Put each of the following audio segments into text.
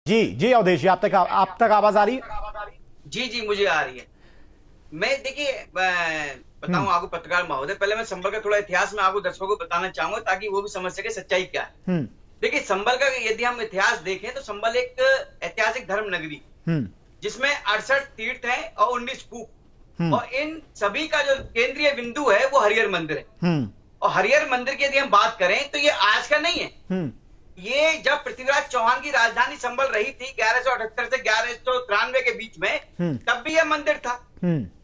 जी जी अवधेश जी, आप तक आवाज आ रही है? जी जी, मुझे आ रही है। मैं देखिए बताऊं आपको पत्रकार महोदय, पहले मैं संबल का थोड़ा इतिहास में आपको दर्शकों को बताना चाहूंगा ताकि वो भी समझ सके सच्चाई क्या है। देखिए संबल का यदि हम इतिहास देखें तो संबल एक ऐतिहासिक धर्म नगरी जिसमें 68 तीर्थ हैं और 19 कूप, और इन सभी का जो केंद्रीय बिंदु है वो हरिहर मंदिर है। और हरिहर मंदिर की यदि हम बात करें तो ये आज का नहीं है। ये जब पृथ्वीराज चौहान की राजधानी संबल रही थी 1178 से 1193 के बीच में, तब भी यह मंदिर था।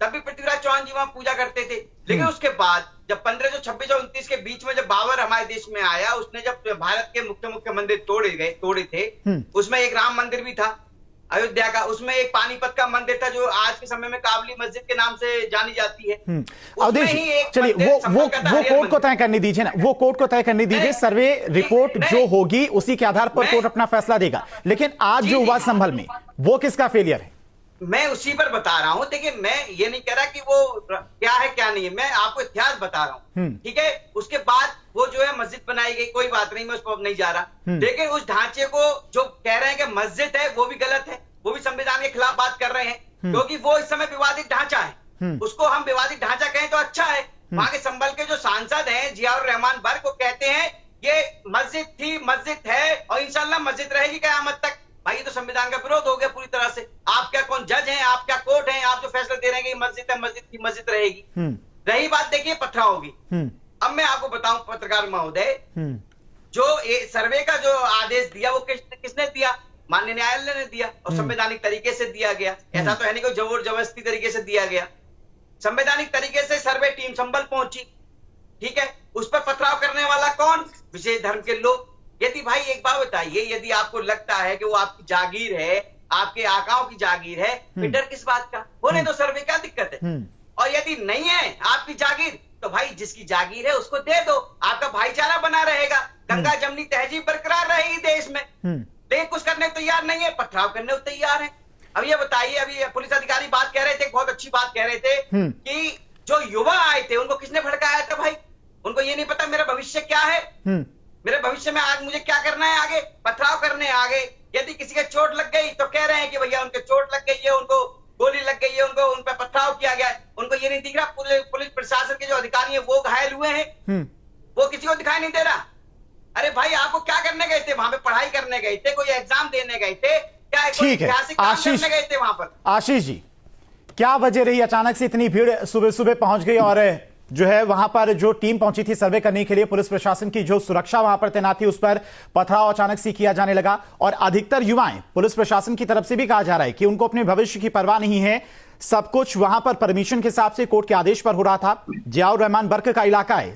तब भी पृथ्वीराज चौहान जी वहां पूजा करते थे। लेकिन उसके बाद जब 1526 और 29 के बीच में जब बाबर हमारे देश में आया, उसने जब भारत के मुख्य मंदिर तोड़े थे, उसमें एक राम मंदिर भी था अयोध्या का, उसमें एक पानीपत का मंदिर था जो आज के समय में काबली मस्जिद के नाम से जानी जाती है। अवधेश चलिए वो कोर्ट को तय करने दीजिए ना, वो कोर्ट को तय करने दीजिए। सर्वे रिपोर्ट जो होगी उसी के आधार पर कोर्ट अपना फैसला देगा। लेकिन आज जो हुआ संभल में वो किसका फेलियर है? मैं उसी पर बता रहा हूं। देखिए मैं ये नहीं कह रहा कि वो क्या है क्या नहीं है, मैं आपको इतिहास बता रहा हूं, ठीक है। उसके बाद वो जो है मस्जिद बनाई गई, कोई बात नहीं, मैं उस पर नहीं जा रहा। लेकिन उस ढांचे को जो कह रहे हैं कि मस्जिद है वो भी गलत है, वो भी संविधान के खिलाफ बात कर रहे हैं, क्योंकि वो इस समय विवादित ढांचा है। उसको हम विवादित ढांचा कहें तो अच्छा है। वहां के संबल के जो सांसद हैं जियाउर रहमान बर्क, को कहते हैं ये मस्जिद थी, मस्जिद है और इंशाल्लाह मस्जिद रहेगी कयामत तक। भाई ये तो संविधान का विरोध हो गया पूरी तरह से। आप क्या कौन जज हैं, आप क्या कोर्ट हैं, आप जो फैसला दे रहे हैं कि मस्जिद है, मस्जिद की मस्जिद रहेगी। रही बात देखिए पथराव की, अब मैं आपको बताऊं पत्रकार महोदय, जो सर्वे का जो आदेश दिया वो किसने दिया? माननीय न्यायालय ने दिया, और संवैधानिक तरीके से दिया गया। ऐसा तो है नहीं कोई जबरदस्ती जबरदस्ती तरीके से दिया गया। संवैधानिक तरीके से सर्वे टीम संबल पहुंची, ठीक है। उस पर पथराव करने वाला कौन? विशेष धर्म के लोग। यदि भाई एक बात बताइए, यदि आपको लगता है कि वो आपकी जागीर है, आपके आकाओं की जागीर है, फिर डर किस बात का? होने दो सर्वे, क्या दिक्कत है? और यदि नहीं है आपकी जागीर तो भाई जिसकी जागीर है उसको दे दो, आपका भाईचारा बना रहेगा, गंगा जमनी तहजीब बरकरार रहेगी देश में। लेकिन कुछ करने को तैयार नहीं है, पथराव करने को तैयार है। अब ये बताइए, अभी पुलिस अधिकारी बात कह रहे थे, बहुत अच्छी बात कह रहे थे कि जो युवा आए थे उनको किसने भड़काया था? भाई उनको ये नहीं पता मेरा भविष्य क्या है, मेरे भविष्य में आज मुझे क्या करना है, आगे पथराव करने आगे। यदि किसी के चोट लग गई तो कह रहे हैं कि भैया उनके चोट लग गई है, उनको गोली लग गई है, उनको उन पर पथराव किया गया है। उनको ये नहीं दिख रहा पुलिस प्रशासन के जो अधिकारी है वो घायल हुए हैं, वो किसी को दिखाई नहीं दे रहा। अरे भाई आपको क्या करने गए थे वहां पे? पढ़ाई करने गए थे, कोई एग्जाम देने गए थे क्या? ठीक है आशीष, करने गए थे वहां पर? आशीष जी क्या वजह रही अचानक से इतनी भीड़ सुबह सुबह पहुंच गई, और जो है वहां पर जो टीम पहुंची थी सर्वे करने के लिए, पुलिस प्रशासन की जो सुरक्षा वहां पर तैनात थी उस पर पथराव अचानक से किया जाने लगा? और अधिकतर युवाएं, पुलिस प्रशासन की तरफ से भी कहा जा रहा है कि उनको अपने भविष्य की परवाह नहीं है, सब कुछ वहां पर परमिशन के हिसाब से कोर्ट के आदेश पर हो रहा था। जियाउर रहमान बर्क का इलाका है।